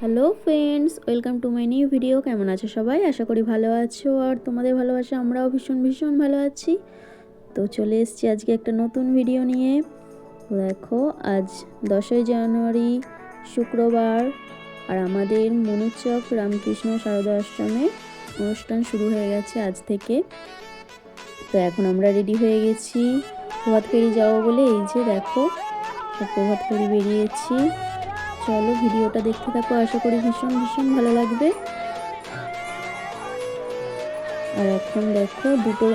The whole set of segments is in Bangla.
Hello friends, welcome to my new video. কেমন আছো সবাই? আশা করি ভালো আছো, আর তোমাদের ভালোবাসা আমরাও ভীষণ ভীষণ ভালো আছি। তো চলে এসেছি আজকে একটা নতুন ভিডিও নিয়ে। তো দেখো, আজ 10ই জানুয়ারি শুক্রবার, আর আমাদের মনুচক রামকৃষ্ণ সারদা আশ্রমে অনুষ্ঠান শুরু হয়ে গেছে আজ থেকে। তো এখন আমরা রেডি হয়ে গেছি প্রভাত ফেরি যাবো বলে। এই যে দেখো, প্রভাত ফেরি বেরিয়েছি। চলো ভিডিওটা দেখতে থাকো, আশা করি ভীষণ ভীষণ ভালো লাগবে। আর এখন দেখো,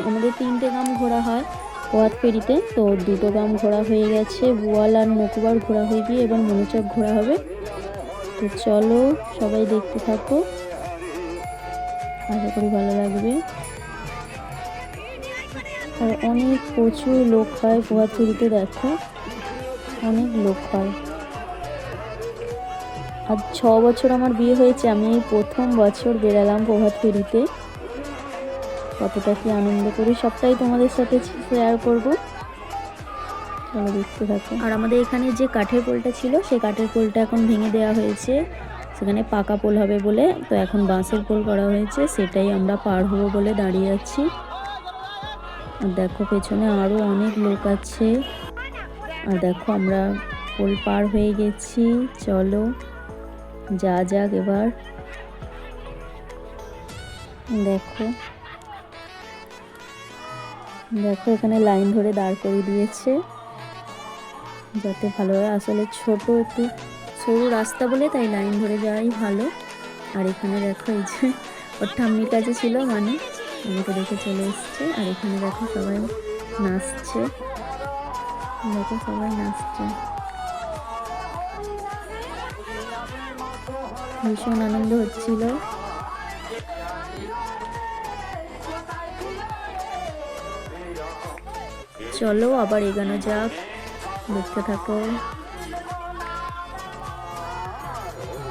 আমাদের 3টে গাম ঘোরা হয় প্রভাত ফেরিতে, তো 2টো গাম ঘোরা হয়ে গেছে। বোয়াল আর নকুবার ঘোরা হয়ে গিয়ে এবার মনুচক ঘোরা হবে। তো চলো সবাই দেখতে থাকো, আশা করি ভালো লাগবে। আর অনেক প্রচুর লোক হয় প্রভাত ফেরিতে, দেখো অনেক লোক হয়। আর 6 বছর আমার বিয়ে হয়েছে, আমি এই প্রথম বছর বেরালাম প্রভাত ফেরিতে। কতটা কি আনন্দ করি সবটাই তোমাদের সাথে শেয়ার করব, চলো দেখতে থাকো। আর আমাদের এখানে যে কাঠের পোলটা ছিল, সেই কাঠের পোলটা এখন ভেঙে দেওয়া হয়েছে, সেখানে পাকা পোল হবে বলে। তো এখন বাঁশের পোল করা হয়েছে, সেটাই আমরা পার হবো বলে দাঁড়িয়ে আছি। আর দেখো পেছনে আরো অনেক লোক আছে। আর দেখো আমরা পোল পার হয়ে গেছি, চলো যাক এবার। দেখো দেখো এখানে লাইন ধরে দাঁড় করিয়ে দিয়েছে যাতে ভালো হয়। আসলে ছোট একটু সরু রাস্তা বলে তাই লাইন ধরে যাওয়াই ভালো। আর এখানে দেখো, এই যে ওর ঠাম্মির কাছে ছিল, মানে আমাকে দেখে চলে এসছে। আর এখানে দেখো সবাই নাচছে, দেখো সবাই নাচছে, ভীষণ আনন্দ হচ্ছিল। চলো আবার এগোনো যাক, দেখতে থাকো।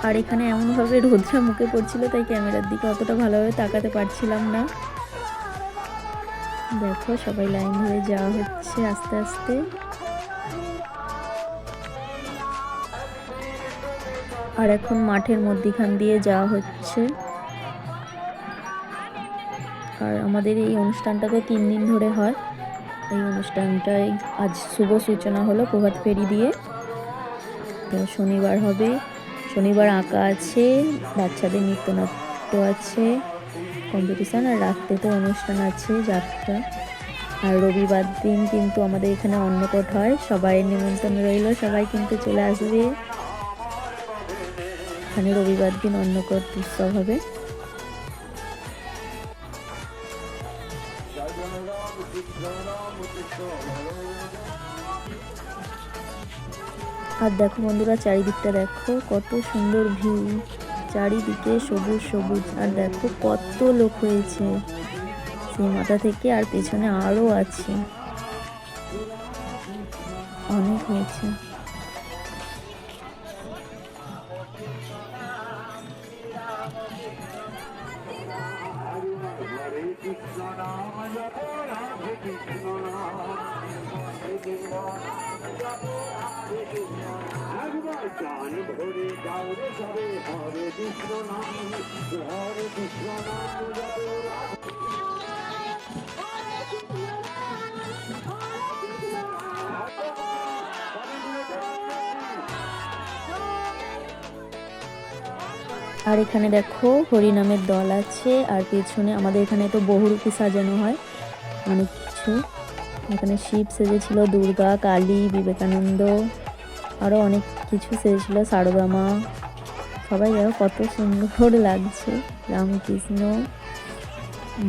আর এখানে এমনভাবে রোদটা মুখে পড়ছিল, তাই ক্যামেরার দিকে অতটা ভালোভাবে তাকাতে পারছিলাম না। দেখো সবাই লাইন ধরে যাওয়া হচ্ছে আস্তে আস্তে। আর এখন মাঠের মধ্যিখান দিয়ে যাওয়া হচ্ছে। আর আমাদের এই অনুষ্ঠানটা তো 3 দিন ধরে হয়। এই অনুষ্ঠানটাই আজ শুভ সূচনা হলো প্রভাত ফেরি দিয়ে। তো শনিবার হবে, শনিবার আঁকা আছে, বাচ্চাদের নৃত্যনাট্য আছে, কম্পিটিশান, আর রাত্রে তো অনুষ্ঠান আছে যাত্রা। আর রবিবার দিন কিন্তু আমাদের এখানে অন্নকট হয়, সবাই নিমন্ত্রণ রইল, সবাই কিন্তু চলে আসবে। এখানে রবিবার দিন অন্নকট উৎসব হবে। আর দেখো বন্ধুরা, চারিদিকটা দেখো কত সুন্দর ভিউ, চারিদিকে সবুজ সবুজ। আর দেখো কত লোক হয়েছে সেই মাথা থেকে, আর পেছনে আরো আছে, অনেক হয়েছে। আর এখানে দেখো হরিনামের দল আছে, আর পেছনে আমাদের এখানে তো বহুরূপী সাজানো হয় অনেক কিছু। এখানে শিব সেজেছিল, দুর্গা, কালী, বিবেকানন্দ, আরও অনেক কিছু সেজেছিল, সারদা মা। সবাই দেখো কত সুন্দর লাগছে। রামকৃষ্ণ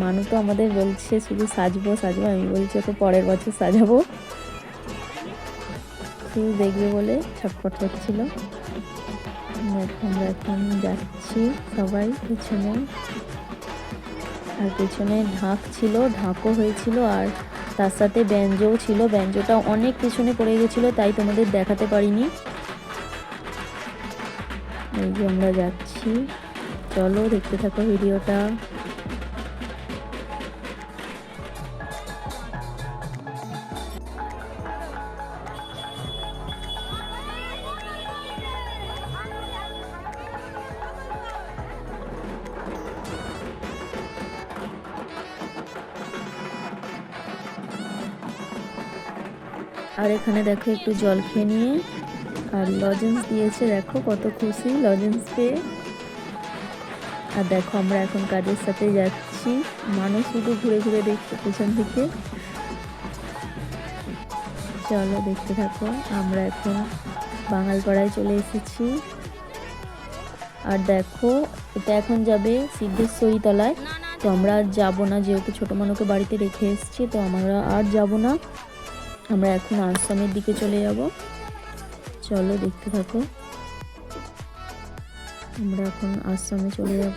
মানু তো আমাদের বলছে শুধু সাজবো সাজবো, আমি বলছি ওকে পরের বছর সাজাবো, শুধু দেখবে বলে ছটফট করছিল। আমরা এখন যাচ্ছি সবাই পিছনে। আর পেছনে ঢাক ছিল, ঢাকও হয়েছিল, আর তার সাথে ব্যঞ্জও ছিল। ব্যঞ্জটা অনেক পিছনে পড়ে গেছিলো, তাই তোমাদের দেখাতে পারিনি। এই যে আমরা যাচ্ছি, চলো দেখতে থাকো ভিডিওটা। আর এখানে দেখো একটু জল খেয়ে নিয়ে, আর লজেন্স দিয়েছে, দেখো কত খুশি লজেন্স পেয়ে। আর দেখো আমরা এখন কাজের সাথে যাচ্ছি, মানুষ শুধু ঘুরে ঘুরে দেখছে পেছন থেকে। চলো দেখতে থাকো। আমরা এখন বাঙালপাড়ায় চলে এসেছি। আর দেখো এটা এখন যাবে সিদ্ধেশ্বরী তলায়, তো আমরা আর যাবো না, যেহেতু ছোটো মানুষকে বাড়িতে রেখে এসেছি, তো আমরা আর যাব না। আমরা এখন আশ্রমের দিকে চলে যাব। চলো দেখতে থাকো। আমরা এখন আশ্রমে চলে যাব,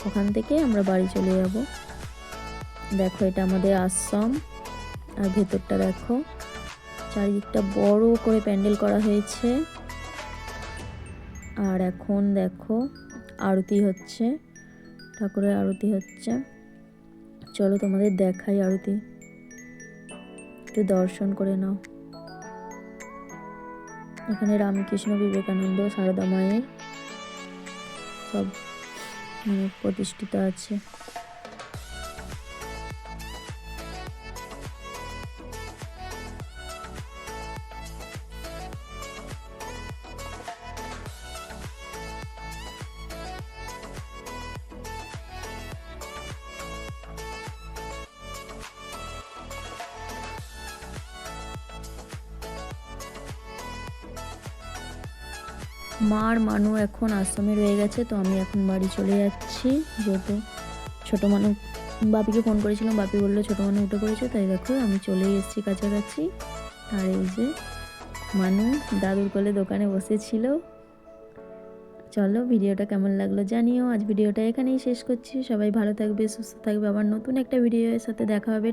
ওখান থেকে আমরা বাড়ি চলে যাব। দেখো এটা আমাদের আশ্রম, আর ভেতরটা দেখো, চারিদিকটা বড় করে প্যান্ডেল করা হয়েছে। আর এখন দেখো আরতি হচ্ছে, ঠাকুরের আরতি হচ্ছে। চলো তোমাদের দেখাই আরতি, একটু দর্শন করে নাও। এখানে রামকৃষ্ণ, বিবেকানন্দ, সারদা মায়ের সব প্রতিষ্ঠিত আছে। মা আর মানু এখন আশ্রমে রয়ে গেছে, তো আমি এখন বাড়ি চলে যাচ্ছি। যেহেতু ছোটো মানু, বাপিকে ফোন করেছিলাম, বাপি বললো ছোটো মানু উঠে পড়েছে, তাই দেখো আমি চলেই এসেছি কাছাকাছি। আর এই যে মানু দাদুর কোলে দোকানে বসেছিল। চলো ভিডিওটা কেমন লাগলো জানিও। আজ ভিডিওটা এখানেই শেষ করছি। সবাই ভালো থাকবে, সুস্থ থাকবে, আবার নতুন একটা ভিডিওর সাথে দেখা হবে।